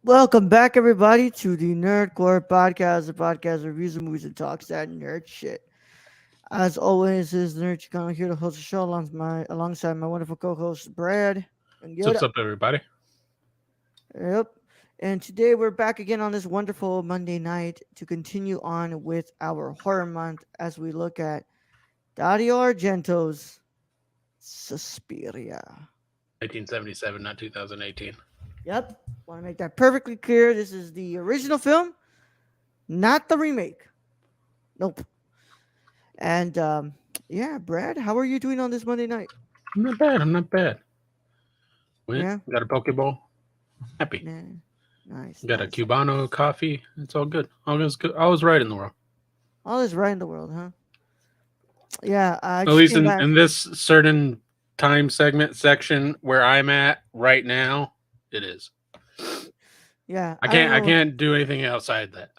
Welcome back, everybody, to the Nerdcore Podcast, the podcast that reviews the movies and talks that nerd shit. As always, is Nerd Chicano here to host the show alongside my wonderful co-host Brad and So what's Yoda. up, everybody? Yep. And today we're back again on this wonderful Monday night to continue on with our horror month as we look at Dario Argento's Suspiria. 1977, not 2018. Yep. Want to make that perfectly clear. This is the original film, not the remake. Nope. And yeah, Brad, how are you doing on this Monday night? I'm not bad. I'm not bad. Went, Yeah, got a Pokeball. Happy. nah, nice, Got a nice. Cubano coffee. It's all good. All is good. I was right in the world. All is right in the world, huh? Yeah, I At just least came in, back. in this certain time segment section where I'm at right now, it is. Yeah, I I don't can't I know. can't do anything outside that.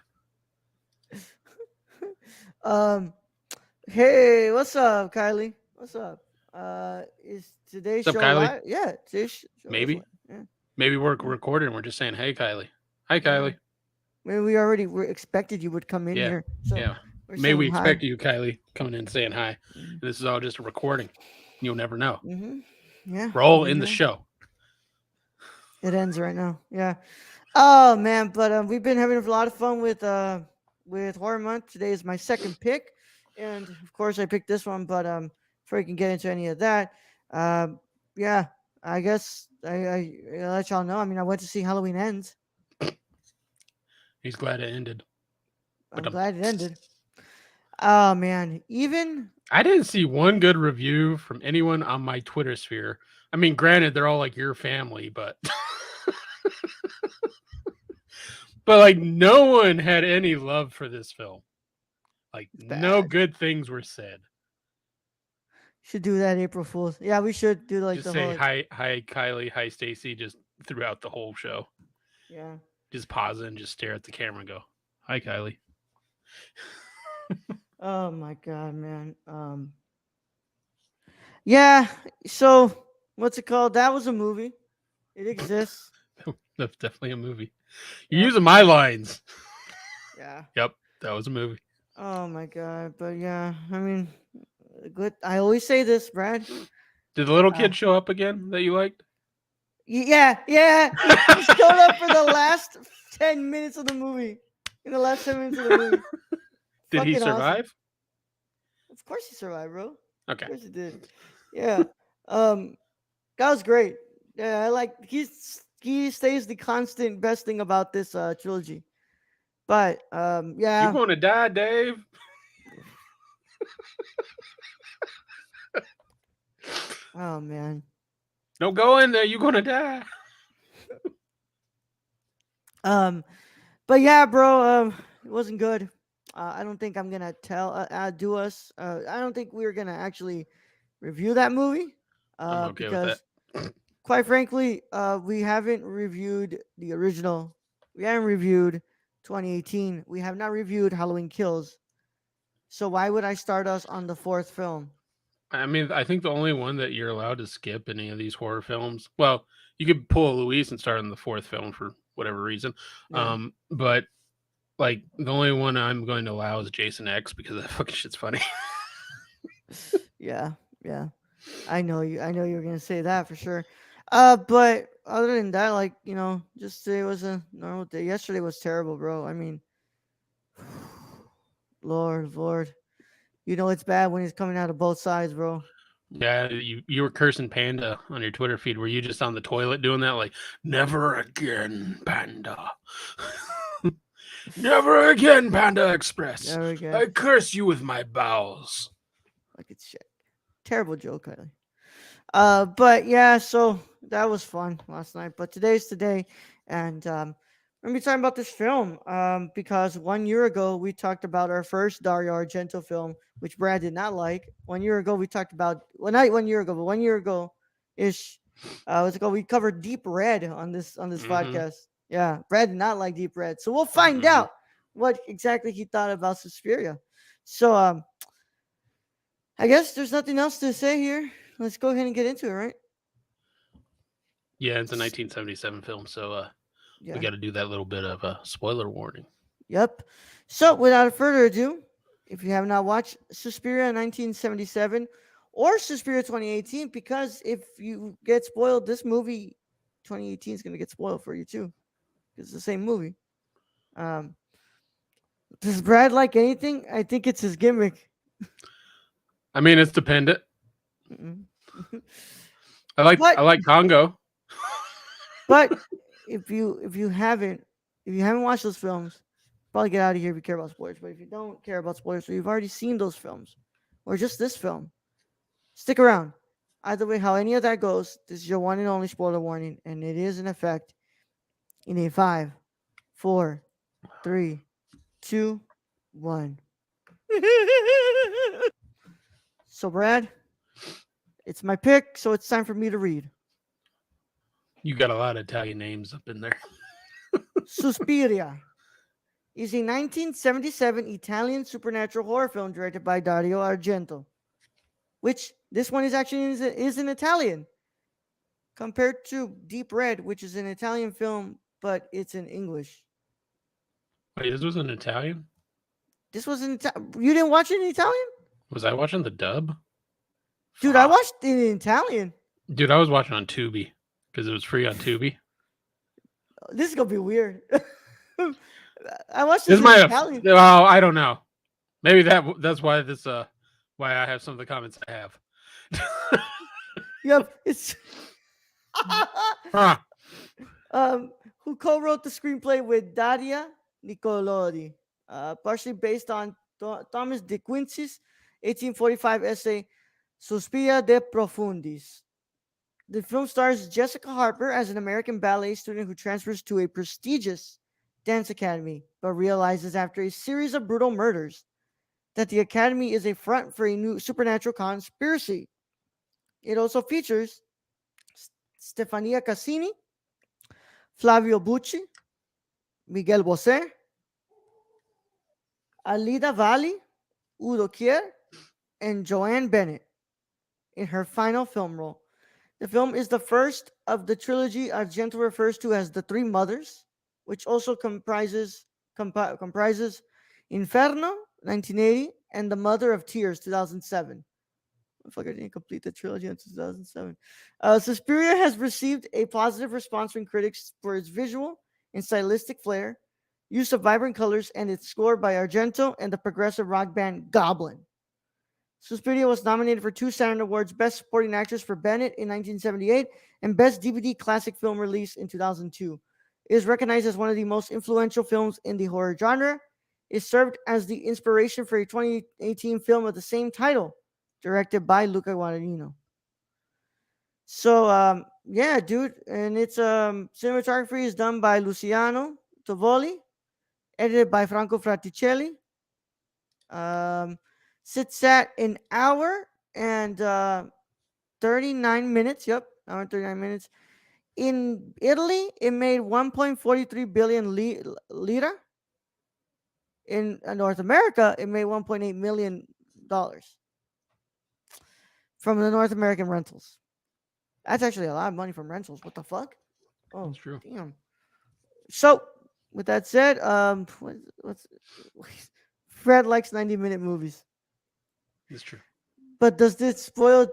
um, hey, what's up, Kylie? What's up? Is today's What's up, show Kylie? live? Yeah, today's show is live. Maybe. Yeah, Maybe we're yeah, recording. We're just saying, hey, Kylie. Hi, yeah. Kylie. Maybe we already were expected you would come in Yeah. here, so Yeah. we're Maybe we saying hi. expect you, Kylie, coming in and saying hi. And this is all just a recording. You'll never know. Mm-hmm. Yeah, Roll you in the know, show. it ends right now. Yeah. Oh man, but we've been having a lot of fun with horror month. Today is my second pick, and of course I picked this one. But before we can get into any of that, yeah, I guess I'll let y'all know. I mean, I went to see Halloween Ends. He's glad it ended. But I'm glad it ended. Oh man, even I didn't see one good review from anyone on my Twitter sphere. I mean, granted, they're all like your family, but but like no one had any love for this film. Like it's no bad. good things were said. Should do that April Fools. Yeah, we should do like Just the whole say hi Kylie, hi Stacy, just throughout the whole show. yeah. Just pause it and just stare at the camera and go, hi Kylie. Oh my god, man. Yeah. So what's it called? That was a movie. It exists. That's definitely a movie. You're Yep. using my lines. Yeah. Yep, that was a movie. Oh my god. But yeah, I mean, good. I always say this, Brad. Did the little Uh, kid show up again that you liked? yeah, yeah. He showed up for the last 10 minutes of the movie. In the last 10 minutes of the movie. Did he Fucking awesome. survive? Of course he survived, bro. Of Okay. course he did. Yeah. Um, that was great. Yeah, I like he stays the constant best thing about this trilogy. But You're yeah. going to die, Dave. Oh man. Don't go in there. You're going to die. Um, but yeah, bro. It wasn't good. I don't think I'm gonna do us. I don't think we're gonna actually review that movie. I'm okay with that. Because quite frankly, we haven't reviewed the original. We haven't reviewed 2018. We have not reviewed Halloween Kills. So why would I start us on the fourth film? I mean, I think the only one that you're allowed to skip any of these horror films, well, you could pull a Luis and start on the fourth film for whatever reason. Yeah, But like the only one I'm going to allow is Jason X because that fucking shit's funny. yeah, yeah. I know you. I know you were gonna say that for sure. But other than that, like just today was a normal day. Yesterday was terrible, bro. I mean, Lord, it's bad when it's coming out of both sides, bro. Yeah, you were cursing Panda on your Twitter feed. Were you just on the toilet doing that? Like, never again, Panda. Never again, Panda Express. There we go. I curse you with my bowels. Like it's shit. Terrible joke, Kylie. But yeah, so that was fun last night. But today's today, and we're gonna be talking about this film. Because 1 year ago we talked about our first Dario Argento film, which Brad did not like. 1 year ago we talked about not 1 year ago, but 1 year ago ish. What's it called? We covered Deep Red on this Mm-hmm. podcast. Yeah, Brad did not like Deep Red, so we'll find Mm-hmm. out what exactly he thought about Suspiria. So I guess there's nothing else to say here. Let's go ahead and get into it, right? Yeah, it's a 1977 film, so We Yeah. got to do that little bit of a spoiler warning. Yep. So, without further ado, if you have not watched Suspiria 1977 or Suspiria 2018, because if you get spoiled, this movie 2018 is going to get spoiled for you too, because it's the same movie. Um, does Brad like anything? I think it's his gimmick. I mean, it's dependent. Mm-mm. I but like Congo. but if you haven't watched those films, probably get out of here if you care about spoilers. But if you don't care about spoilers, or you've already seen those films, or just this film, stick around. Either way, how any of that goes, this is your one and only spoiler warning, and it is in effect in a five, four, three, two, one. So, Brad, it's my pick, so it's time for me to read. You got a lot of Italian names up in there. Suspiria is a 1977 Italian supernatural horror film directed by Dario Argento, which this one is actually is in Italian compared to Deep Red, which is an Italian film, but it's in English. Wait, this was in Italian? This was in you didn't watch it in Italian? Was I watching the dub? Dude, I Fuck. watched it in Italian. Dude, I was watching on Tubi because it was free on Tubi. This is gonna be weird. I watched this This in might have. Italian. Well, I don't know. Maybe that's why why I have some of the comments I have. Yep, it's Huh. who co-wrote the screenplay with Daria Nicolodi, partially based on Thomas de Quincey's 1845 essay Suspiria de Profundis. The film stars Jessica Harper as an American ballet student who transfers to a prestigious dance academy, but realizes after a series of brutal murders that the academy is a front for a new supernatural conspiracy. It also features Stefania Cassini, Flavio Bucci, Miguel Bosé, Alida Valli, Udo Kier, and Joanne Bennett in her final film role. The film is the first of the trilogy Argento refers to as the Three Mothers, which also comprises Inferno, 1980, and The Mother of Tears, 2007. Motherfucker didn't complete the trilogy until 2007. Suspiria has received a positive response from critics for its visual and stylistic flair, use of vibrant colors, and its score by Argento and the progressive rock band Goblin. Suspiria was nominated for two Saturn Awards: Best Supporting Actress for Bennett in 1978 and Best DVD Classic Film Release in 2002. It is recognized as one of the most influential films in the horror genre. It served as the inspiration for a 2018 film of the same title, directed by Luca Guadagnino. So, yeah, dude, and its cinematography is done by Luciano Tovoli, edited by Franco Fraticelli. Um, sits at an hour and 39 minutes. Yep, hour and 39 minutes. In Italy, it made 1.43 billion lira. In North America, it made 1.8 million dollars from the North American rentals. That's actually a lot of money from rentals. What the fuck? Oh, That's true. damn. So, with that said, what's Fred likes 90-minute movies. That's true. But does this spoil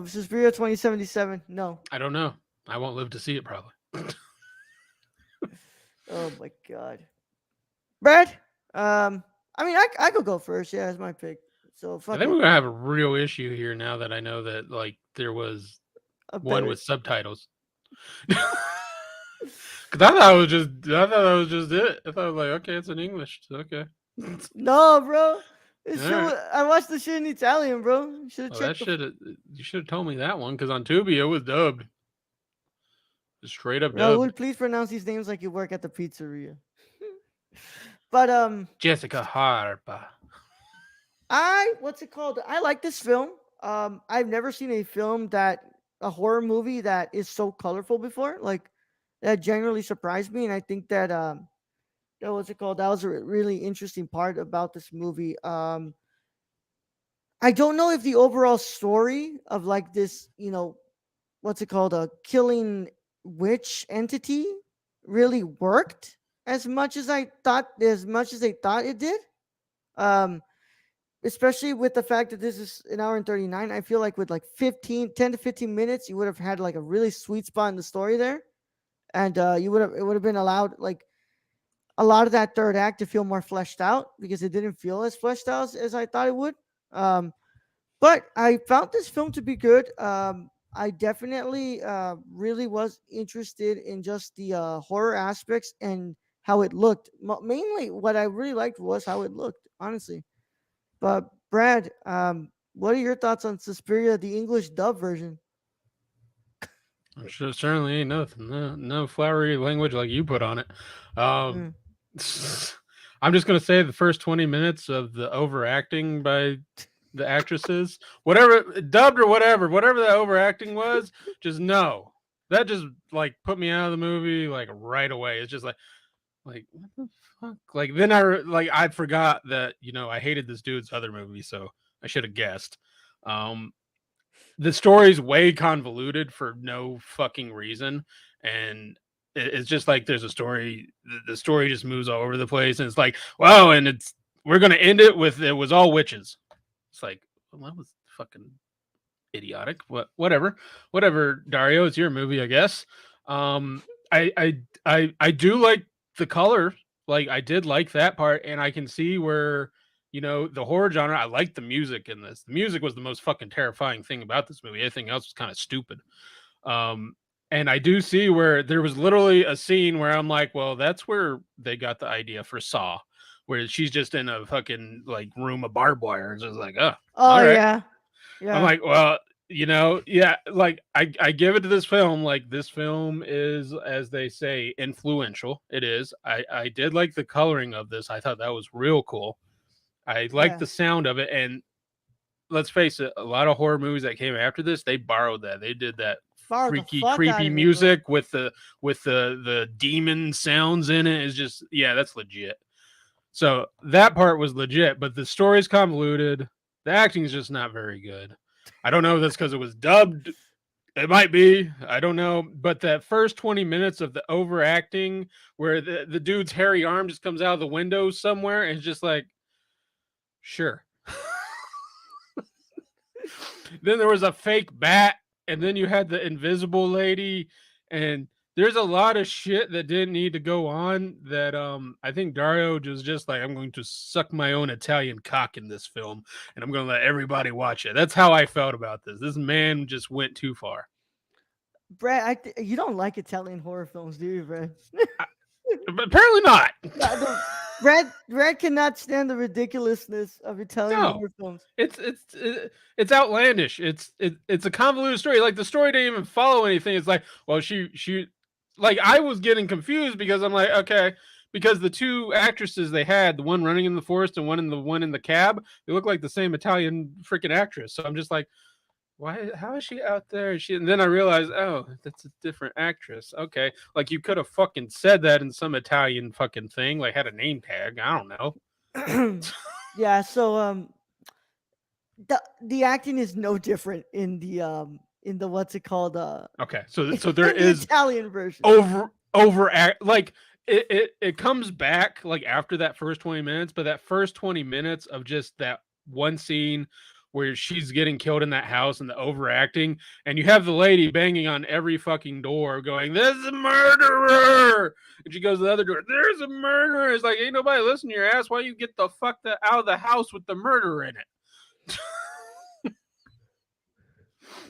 Suspiria 2077? No. I don't know. I won't live to see it probably. Oh my god. Brad, I mean, I could go first. Yeah, it's my pick. So I fuck think it. we're gonna have a real issue here now that I know that like there was A one better. with subtitles. Cause I thought that was just it. I thought I was like, okay, it's in English. Okay. No, bro. Alright. I watched the shit in Italian, bro. You should have Well, that checked the. should you should have told me that one because on Tubi it was dubbed, just straight up dubbed. Raul, please pronounce these names like you work at the pizzeria. But Jessica Harper. what's it called? I like this film. I've never seen a horror movie that is so colorful before. Like that genuinely surprised me, and I think that what's it called? That was a really interesting part about this movie. I don't know if the overall story of like this, what's it called, a killing witch entity really worked as much as they thought it did. Um, Especially with the fact that this is an hour and 39. I feel like with like 10 to 15 minutes, you would have had like a really sweet spot in the story there. And it would have been allowed like a lot of that third act to feel more fleshed out because it didn't feel as fleshed out as I thought it would. Um, but I found this film to be good. I definitely really was interested in just the horror aspects and how it looked. Mainly, what I really liked was how it looked, honestly. But Brad, what are your thoughts on Suspiria, the English dub version? Sure, certainly ain't nothing. No flowery language like you put on it. Um, Mm. I'm just gonna say the first 20 minutes of the overacting by the actresses, whatever dubbed or whatever that overacting was, just no. That just like put me out of the movie like right away. It's just like what the fuck? Like then I forgot that I hated this dude's other movie, so I should have guessed. Um, the story's way convoluted for no fucking reason, and it's just like there's a story. The story just moves all over the place, and it's like, wow, and we're gonna end it with it was all witches. It's like, well, that was fucking idiotic. Whatever, Dario, it's your movie, I guess. Um, I do like the color. Like I did like that part, and I can see where the horror genre. I like the music in this. The music was the most fucking terrifying thing about this movie. Everything else was kind of stupid. Um, and I do see where there was literally a scene where I'm like, well, that's where they got the idea for Saw, where she's just in a fucking like room of barbed wire. It's just like, oh, Oh all right. yeah, I'm yeah, like, well, yeah, like I give it to this film. Like this film is, as they say, influential. It is. I did like the coloring of this. I thought that was real cool. I liked yeah. the sound of it, and let's face it, a lot of horror movies that came after this, they borrowed that. They did that Borrowed the freaky, fuck out creepy of it, bro. music with the demon sounds in it. Is just yeah, that's legit. So that part was legit, but the story's convoluted. The acting is just not very good. I don't know if that's because it was dubbed. It might be. I don't know. But that first 20 minutes of the overacting, where the dude's hairy arm just comes out of the window somewhere, and it's just like, sure. Then there was a fake bat, and then you had the invisible lady, and there's a lot of shit that didn't need to go on that I think Dario was just like, I'm going to suck my own Italian cock in this film, and I'm going to let everybody watch it. That's how I felt about this. This man just went too far. Brad, you don't like Italian horror films, do you, Brad? I, but apparently not. No, Brad cannot stand the ridiculousness of Italian No, horror films. it's outlandish. It's a convoluted story. Like the story didn't even follow anything. It's like, well, she like I was getting confused because I'm like, okay, because the two actresses they had, the one running in the forest and one in the cab, they look like the same Italian freaking actress. So I'm just like, why? How is she out there? And then I realized, oh, that's a different actress. Okay, like you could have fucking said that in some Italian fucking thing, like had a name tag. I don't know. Yeah, so the acting is no different in the what's it called Okay, so there in the is Italian version. overact like it comes back like after that first 20 minutes, but that first 20 minutes of just that one scene where she's getting killed in that house and the overacting, and you have the lady banging on every fucking door going, there's a murderer, and she goes to the other door, there's a murderer. It's like, ain't nobody listening to your ass. Why you get the fuck out of the house with the murderer in it?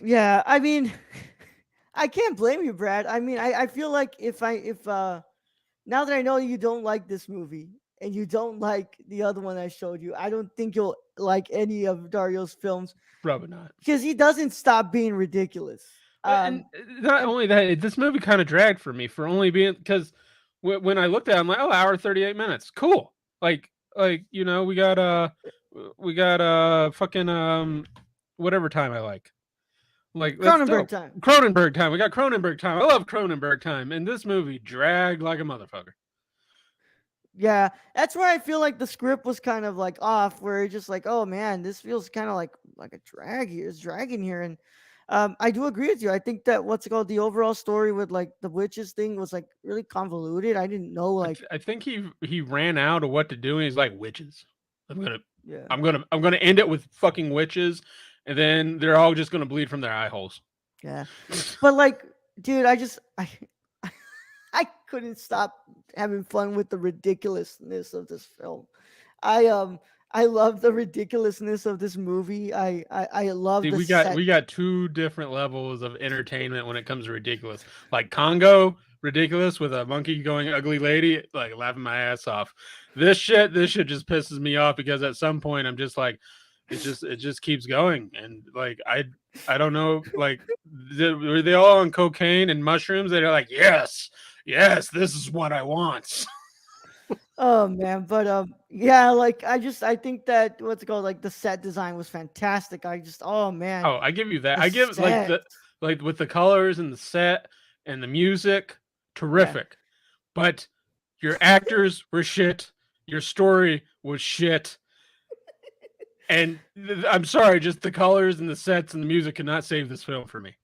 Yeah, I mean, I can't blame you, Brad. I mean, I feel like if now that I know you don't like this movie and you don't like the other one I showed you, I don't think you'll like any of Dario's films Probably not. because he doesn't stop being ridiculous. And not And only that, this movie kind of dragged for me for only being because when I looked at it, I'm like, oh, hour 38 minutes, cool. Like we got fucking whatever time I like that's Cronenberg dope. time. Cronenberg time. We got Cronenberg time. I love Cronenberg time, and this movie dragged like a motherfucker. Yeah, that's where I feel like the script was kind of like off, where it's just like, oh man, this feels kind of like a drag here. It's dragging here, and I do agree with you. I think that what's it called, the overall story with like the witches thing was like really convoluted. I didn't know like I think he ran out of what to do, and he's like witches. I'm gonna yeah I'm gonna end it with fucking witches, and then they're all just gonna bleed from their eye holes. yeah, but like dude, I couldn't stop having fun with the ridiculousness of this film. I um I love the ridiculousness of this movie. I love See, the set. we got two different levels of entertainment when it comes to ridiculous. Like Congo, ridiculous with a monkey going ugly lady, like laughing my ass off. This shit just pisses me off because at some point I'm just like, it just keeps going, and like I don't know, like were they all on cocaine and mushrooms? They're like, yes, yes, this is what I want. Oh man, but yeah, like I think that what's it called, like the set design was fantastic. I just oh man, Oh, I give you that. the I give set. like with the colors and the set and the music, Yeah. terrific. But your actors were shit. Your story was shit. And I'm sorry, just the colors and the sets and the music cannot save this film for me.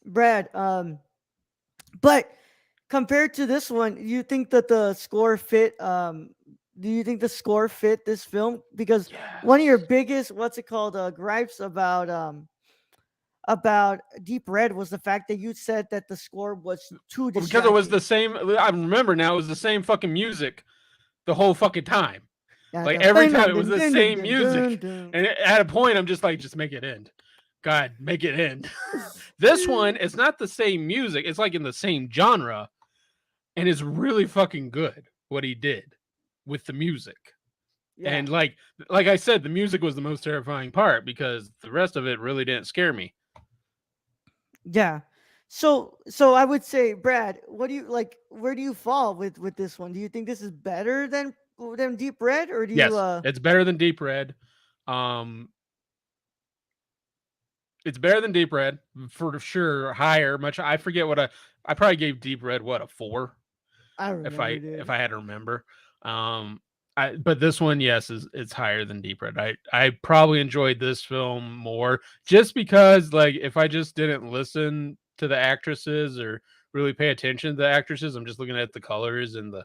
Brad, but compared to this one, you think that the score fit do you think the score fit this film? Because one of your Yes. biggest what's it called gripes about Deep Red was the fact that you said that the score was too Well, because it was the distracting. same. I remember now. It was the same fucking music the whole fucking time. Yeah, Like the every dun time dun it was dun the dun dun same dun dun music. dun. And at a point, I'm just like, just make it end. God, make it end. This one, it's not the same music. It's like in the same genre, and it's really fucking good what he did with the music. Yeah. And like I said, the music was the most terrifying part because the rest of it really didn't scare me. Yeah. So I would say, Brad, what do you like? Where do you fall with this one? Do you think this is better than Deep Red, or do you Yes, it's better than Deep Red. Um, it's better than Deep Red for sure. Higher, much. I forget what I probably gave Deep Red what a 4 I remember, if dude. I had to remember. Um, but this one, yes, is it's higher than Deep Red. I probably enjoyed this film more just because like if I just didn't listen to the actresses or really pay attention to the actresses, I'm just looking at the colors and the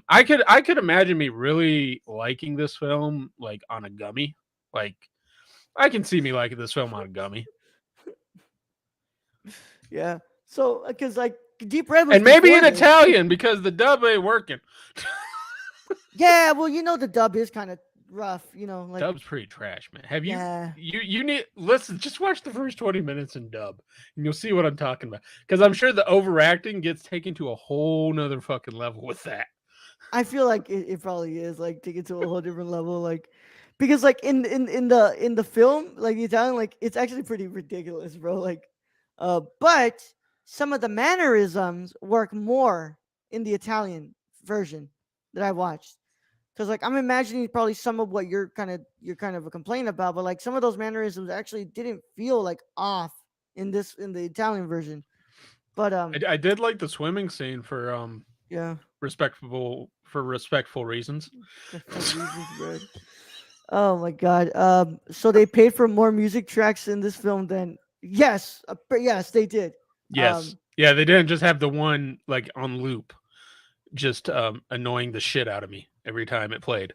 I could imagine me really liking this film like on a gummy. Like I can see me liking this film on a gummy. Yeah. So because like Deep Red was And maybe before in this. Italian because the dub ain't working. Yeah. Well, you know the dub is kind of rough. You know, like Dub's pretty trash, man. Have yeah. you need listen, just watch the first 20 minutes in dub and you'll see what I'm talking about. Because I'm sure the overacting gets taken to a whole nother fucking level with that. I feel like it probably is like take it to a whole different level, like because like in the film, like the Italian, like it's actually pretty ridiculous, bro. Like, but some of the mannerisms work more in the Italian version that I watched. Because like I'm imagining probably some of what you're kind of a complaint about, but like some of those mannerisms actually didn't feel like off in the Italian version. But I did like the swimming scene for yeah, respectful reasons. respectful reasons, bro. Oh my god. So they paid for more music tracks in this film than yes, yes they did. Yes. Um, Yeah, they didn't just have the one like on loop, just annoying the shit out of me every time it played.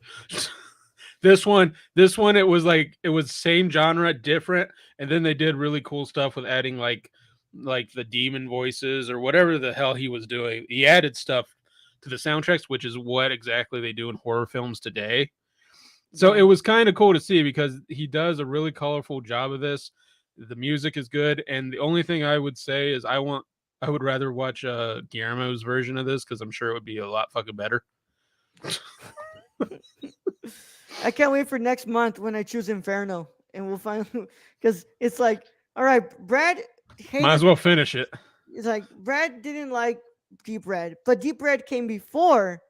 This one, it was like it was same genre, different, and then they did really cool stuff with adding like the demon voices or whatever the hell he was doing. He added stuff to the soundtracks, which is what exactly they do in horror films today. So it yeah. was kind of cool to see because he does a really colorful job of this. The music is good, and the only thing I would say is I would rather watch Guillermo's version of this because I'm sure it would be a lot fucking better. I can't wait for next month when I choose Inferno and we'll find because it's like, all right, Brad Might as hated. well finish it. It's like Brad didn't like Deep Red, but Deep Red came before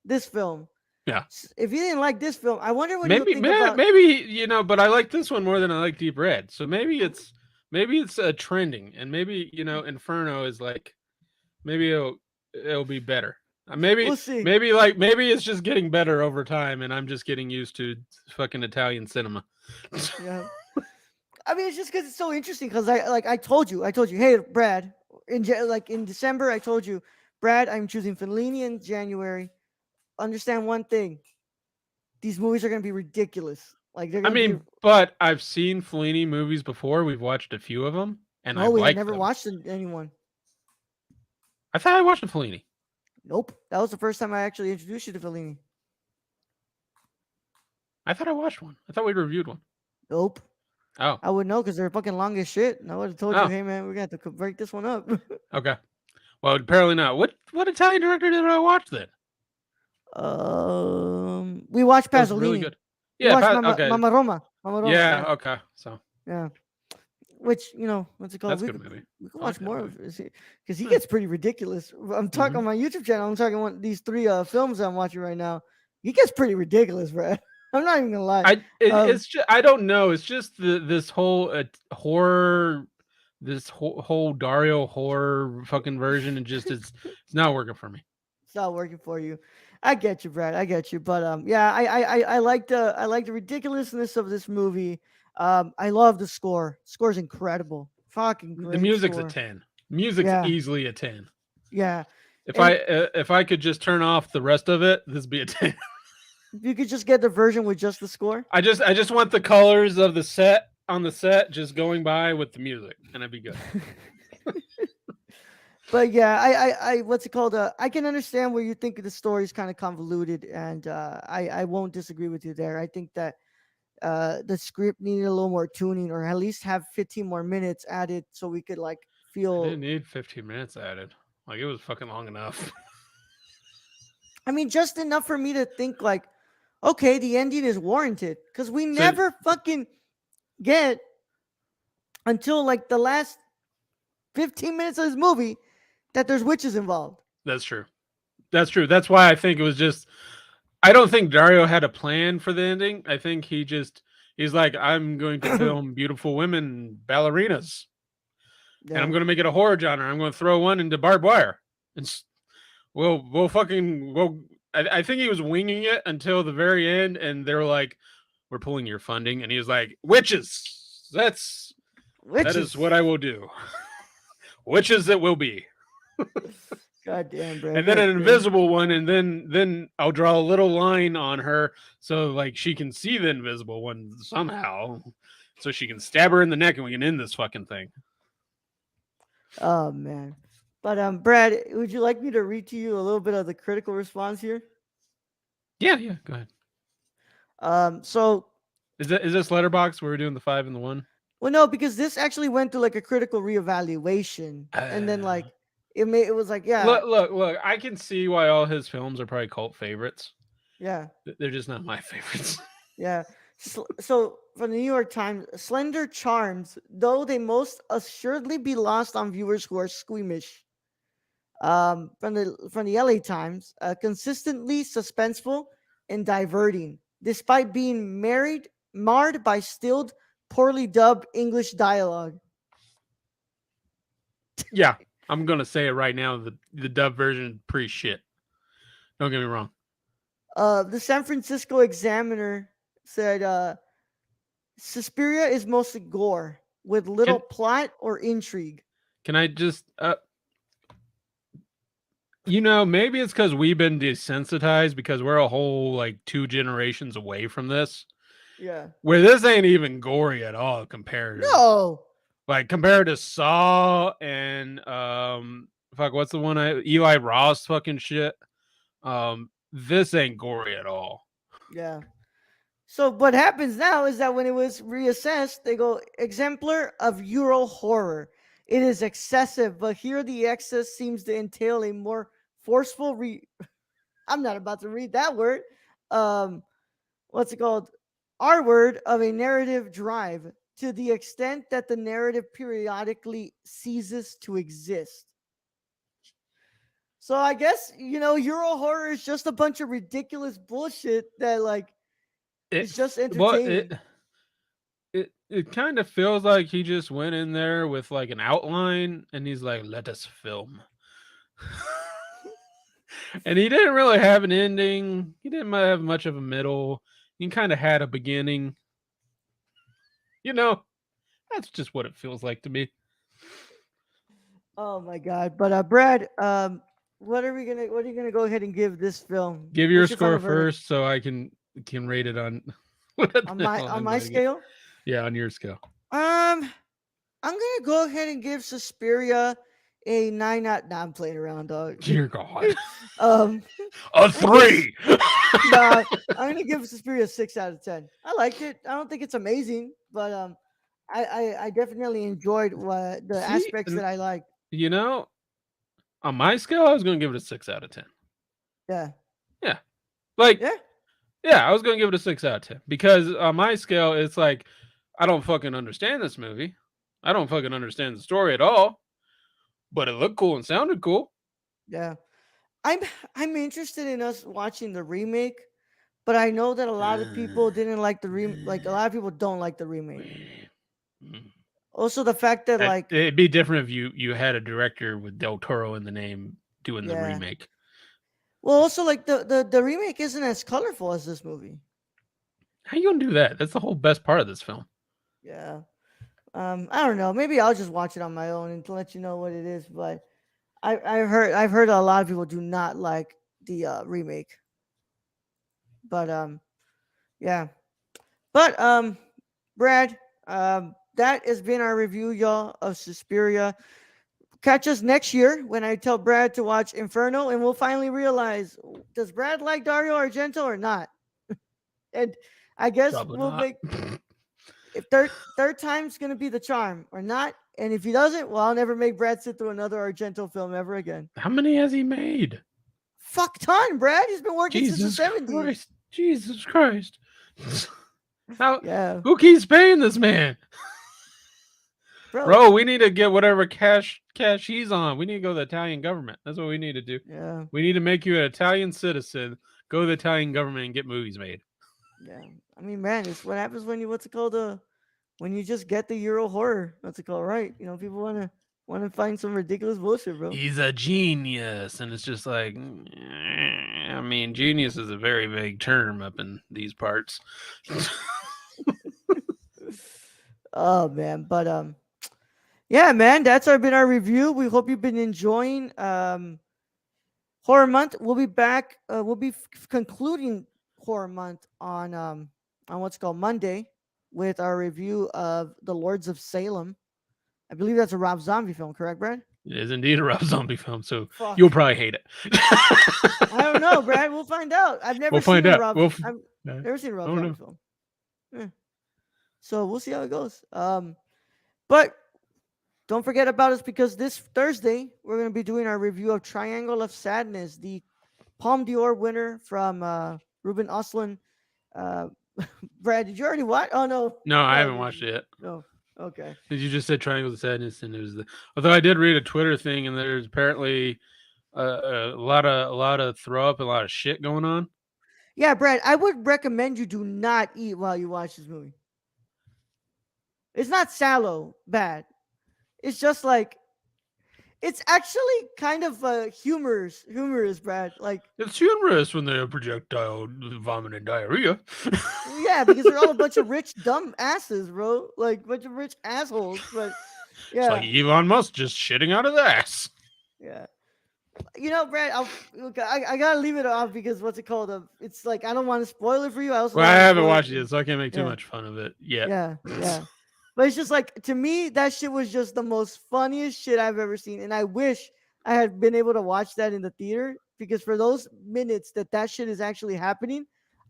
this film. Yeah. If you didn't like this film, I wonder what you'll think about. Maybe you know, but I like this one more than I like Deep Red. So maybe it's trending, and maybe you know Inferno is like maybe it'll be better. We'll see. Maybe it's just getting better over time, and I'm just getting used to fucking Italian cinema. Yeah. I mean, it's just because it's so interesting. Because I told you, hey, Brad, in December, I told you, Brad, I'm choosing Fellini in January. Understand one thing: these movies are gonna be ridiculous. Like they're I gonna be. mean, but I've seen Fellini movies before. We've watched a few of them, and No, I've we had liked never them. watched anyone. I thought I watched a Fellini. Nope, that was the first time I actually introduced you to Fellini. I thought I watched one. I thought we reviewed one. Nope, Oh, I would know because they're fucking long as shit. And I would have told you, oh, hey man, we're gonna have to break this one up. okay. Well, apparently not. What Italian director did I watch then? We watched That was really Pasolini. good. We Yeah. watched Okay. Mama Roma. Mama Roma, Yeah. yeah, Okay. So yeah. Which what's it called? that's a We good could movie. we can I like watch that more movie. of because he Yeah. gets pretty ridiculous. I'm talking Hmm. on my YouTube channel. I'm talking about these three films I'm watching right now. He gets pretty ridiculous, bro. I'm not even gonna lie. Um, It's just I don't know. It's just this whole horror, this whole Dario horror fucking version, and just it's not working for me. it's not working for you. I get you, Brad. I get you. But yeah, I like the ridiculousness of this movie. I love the score. Score's incredible. Fucking The great music's a score. 10. Music's Yeah, easily a 10. yeah. If And I could just turn off the rest of it, this would be a 10. if you could just get the version with just the score. I just want the colors of the set on the set just going by with the music, and I'd be good. But yeah, what's it called? I can understand where you think the story is kind of convoluted, and I won't disagree with you there. I think that the script needed a little more tuning, or at least have 15 more minutes added, so we could like I feel. didn't need 15 minutes added. Like it was fucking long enough. I mean, just enough for me to think like, okay, the ending is warranted, because we So never fucking get until like the last 15 minutes of this movie that there's witches involved. that's true. That's true. That's why I think it was just. I don't think Dario had a plan for the ending. I think he's like, I'm going to film beautiful women ballerinas, and I'm Yeah. going to make it a horror genre. I'm going to throw one into barbed wire, and we'll fucking we'll. I think he was winging it until the very end, and they were like, "We're pulling your funding," and he was like, "Witches. That is what Witches. I will do. Witches it will be." God damn, Brad, And then you're an crazy. invisible one, and then I'll draw a little line on her so like she can see the invisible one somehow, so she can stab her in the neck, and we can end this fucking thing. Oh man. But Brad, would you like me to read to you a little bit of the critical response here? Yeah, yeah. Go ahead. So Is this letterbox where we're doing the 5 and the 1? well, no, because this actually went through like a critical reevaluation, and then like it was like yeah, Look. I can see why all his films are probably cult favorites. yeah, They're just not my favorites. yeah. So from the New York Times, slender charms, though they most assuredly be lost on viewers who are squeamish. From the LA Times, consistently suspenseful and diverting, despite being marred by stilled, poorly dubbed English dialogue. Yeah, I'm gonna say it right now. The dub version pretty shit. Don't get me wrong. The San Francisco Examiner said Suspiria is mostly gore with little Can plot or intrigue. can I just maybe it's because we've been desensitized because we're a whole like 2 generations away from this, Yeah. where this ain't even gory at all No. compared to Saw and fuck, what's the one Eli Ross fucking shit. This ain't gory at all. Yeah. So what happens now is that when it was reassessed, they go exemplar of Euro horror. It is excessive, but here the excess seems to entail a more forceful I'm not about to read that word. Um what's it called? R word of a narrative drive to the extent that the narrative periodically ceases to exist. So I guess, Euro horror is just a bunch of ridiculous bullshit that like It is just well it entertaining. it kind of feels like he just went in there with like an outline and he's like, let us film. And he didn't really have an ending. He didn't have much of a middle. He kind of had a beginning. You know, That's just what it feels like to me. Oh my god! But Brad, what are you gonna go ahead and give this film? Give your What's your score final verdict first so I can rate it on what on the my hell on I'm my going to get. scale? Yeah, on your scale. Um, I'm gonna go ahead and give Suspiria a 9 out. Nah, I'm playing around, dog. Dear God. um, A I give 3. nah. I'm gonna give Suspiria a 6 out of 10. I liked it. I don't think it's amazing, but I definitely enjoyed what the See, aspects that I liked. you know, on my scale, I was going to give it a 6 out of 10. Yeah, Yeah. Like, yeah, yeah, I was going to give it a 6 out of 10 because on my scale, it's like, I don't fucking understand this movie. I don't fucking understand the story at all, but it looked cool and sounded cool. yeah. I'm I'm interested in us watching the remake, but I know that a lot of people didn't like like a lot of people don't like the remake. Also, the fact that like It'd be different if you had a director with Del Toro in the name doing the yeah, remake. well, also like the remake isn't as colorful as this movie. How you gonna do that? That's the whole best part of this film. Yeah. I don't know. Maybe I'll just watch it on my own and to let you know what it is. But I've heard a lot of people do not like the remake. But yeah. But Brad, that has been our review, y'all, of Suspiria. Catch us next year when I tell Brad to watch Inferno, and we'll finally realize, does Brad like Dario Argento or not? And I guess Probably we'll not. make if third time's gonna be the charm or not. And if he doesn't, well, I'll never make Brad sit through another Argento film ever again. How many has he made? Fuck ton, Brad. He's been working since the Jesus 70s. Christ. Jesus Christ. How Yeah, who keeps paying this man? bro. Bro, we need to get whatever cash he's on. We need to go to the Italian government. That's what we need to do. Yeah, We need to make you an Italian citizen, go to the Italian government and get movies made. yeah. I mean, man, it's what happens when you what's it called? When you just get the Euro horror. What's it called? Right? People wanna find some ridiculous bullshit, bro. He's a genius. And it's just like, I mean, genius is a very vague term up in these parts. Oh man, but yeah, man, that's been our review. We hope you've been enjoying horror month. We'll be back. We'll be concluding horror month on what's called Monday with our review of The Lords of Salem. I believe that's a Rob Zombie film, correct, Brad? It is indeed a Rob Zombie film, so you'll Fuck. probably hate it. I don't know, Brad. We'll find out. I've never We'll seen find a out. Rob. I've never seen a I Rob don't Zombie know. film. Eh. So we'll see how it goes. But don't forget about us because this Thursday we're going to be doing our review of Triangle of Sadness, the Palme d'Or winner from Ruben Östlund. Uh, Brad, did you already watch? Oh no, No, I no, haven't watched it yet. no. Okay. Did you just said Triangles of Sadness, and it was the. Although I did read a Twitter thing, and there's apparently a lot of throw up, and a lot of shit going on. Yeah, Brad, I would recommend you do not eat while you watch this movie. It's not sallow bad. It's just like it's actually kind of humorous, Brad. Like It's humorous when they're projectile vomit and diarrhea. yeah, because they're all a bunch of rich dumb asses, bro. Like bunch of rich assholes. But It's like yeah, Elon Musk just shitting out of the ass. yeah. Brad, I gotta leave it off because what's it called? It's like I don't want to spoil it for you. I also Well, don't I want to haven't spoil watched it. it, so I can't make too Yeah, much fun of it yet. yeah, yeah. But it's just like to me, that shit was just the most funniest shit I've ever seen, and I wish I had been able to watch that in the theater because for those minutes that shit is actually happening,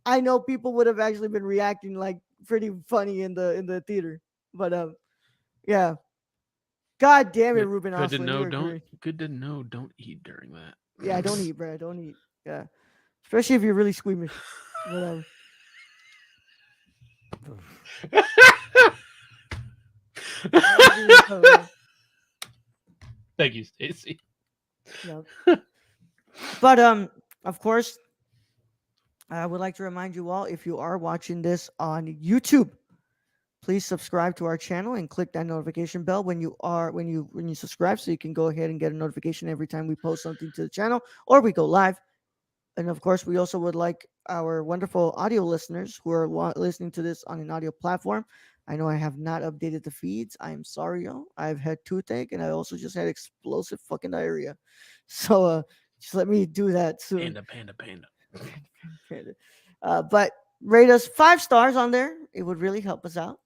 I know people would have actually been reacting like pretty funny in the theater. But yeah. God damn it, Ruben Good to Östlund, know. you're great. Good to know. Don't eat during that. Yeah, don't eat, Brad. Don't eat. Yeah, especially if you're really squeamish. But Thank you, Stacy. yeah. But of course, I would like to remind you all if you are watching this on YouTube, please subscribe to our channel and click that notification bell when you subscribe, so you can go ahead and get a notification every time we post something to the channel or we go live. And of course, we also would like our wonderful audio listeners who are listening to this on an audio platform. I know I have not updated the feeds. I'm sorry, y'all. I've had toothache and I also just had explosive fucking diarrhea. So just let me do that soon. Panda, panda, panda. But rate us 5 stars on there. It would really help us out.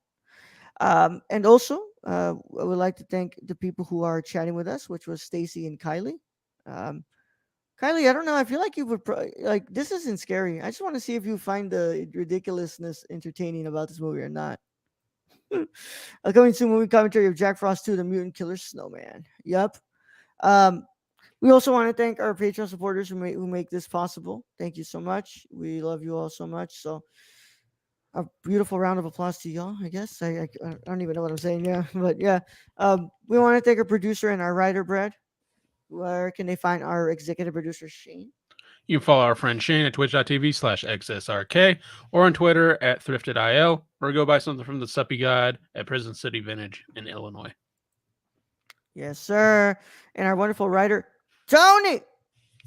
And also, I would like to thank the people who are chatting with us, which was Stacy and Kylie. Um, Kylie, I don't know. I feel like you would like this isn't scary. I just want to see if you find the ridiculousness entertaining about this movie or not. Coming soon, movie commentary of Jack Frost 2, The Mutant Killer Snowman. Yep. Um, we also want to thank our Patreon supporters who make this possible. Thank you so much. We love you all so much. So a beautiful round of applause to y'all. I guess I don't even know what I'm saying. Yeah, but yeah. We want to thank our producer and our writer, Brad. Where can they find our executive producer, Shane? You can follow our friend Shane at twitch.tv/XSRK or on Twitter at ThriftedIL or go buy something from the Suppy God at Prison City Vintage in Illinois. Yes, sir. And our wonderful writer, Tony.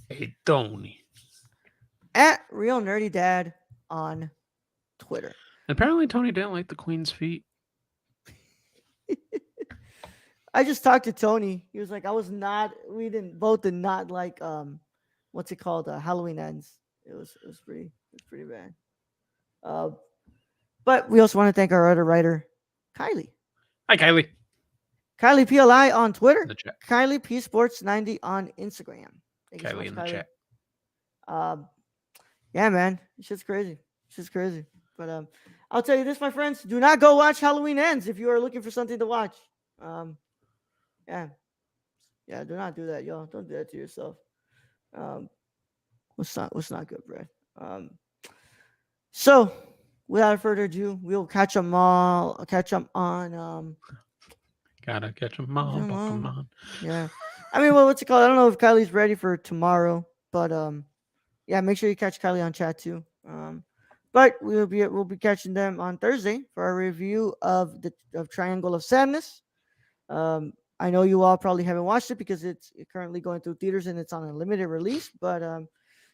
Hey, Tony. At Real Nerdy Dad on Twitter. Apparently, Tony didn't like the Queen's feet. I just talked to Tony. He was like, we did not like what's it called? Halloween Ends. It was pretty bad. But we also want to thank our other writer, Kylie. Hi, Kylie. Kylie PLI on Twitter. The chat. Kylie P Sports 90 on Instagram. Thank Kylie in the chat. Yeah, man. Shit's crazy. But I'll tell you this, my friends. Do not go watch Halloween Ends if you are looking for something to watch. Yeah. Do not do that, y'all. Don't do that to yourself. What's not good, Brad? So without further ado, we'll catch them on Gotta catch them all, Pokemon. Yeah. I mean, what's it called? I don't know if Kylie's ready for tomorrow, but yeah, make sure you catch Kylie on chat too. But we'll be catching them on Thursday for our review of Triangle of Sadness. I know you all probably haven't watched it because it's currently going through theaters and it's on a limited release. But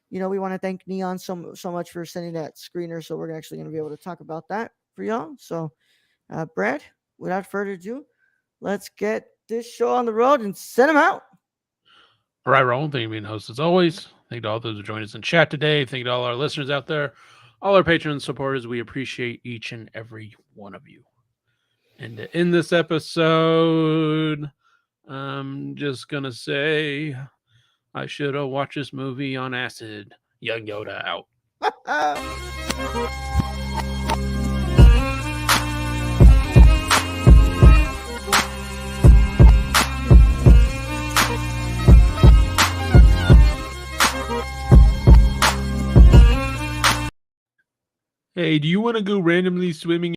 we want to thank Neon so much for sending that screener, so we're actually going to be able to talk about that for y'all. So, Brad, without further ado, let's get this show on the road and send them out. All right, Roland. Thank you for being host as always. Thank you to all those who joined us in chat today. Thank you to all our listeners out there, all our Patreon supporters. We appreciate each and every one of you. And to end this episode, I'm just going to say I should have watched this movie on acid. Young Yoda out. Hey, do you want to go randomly swimming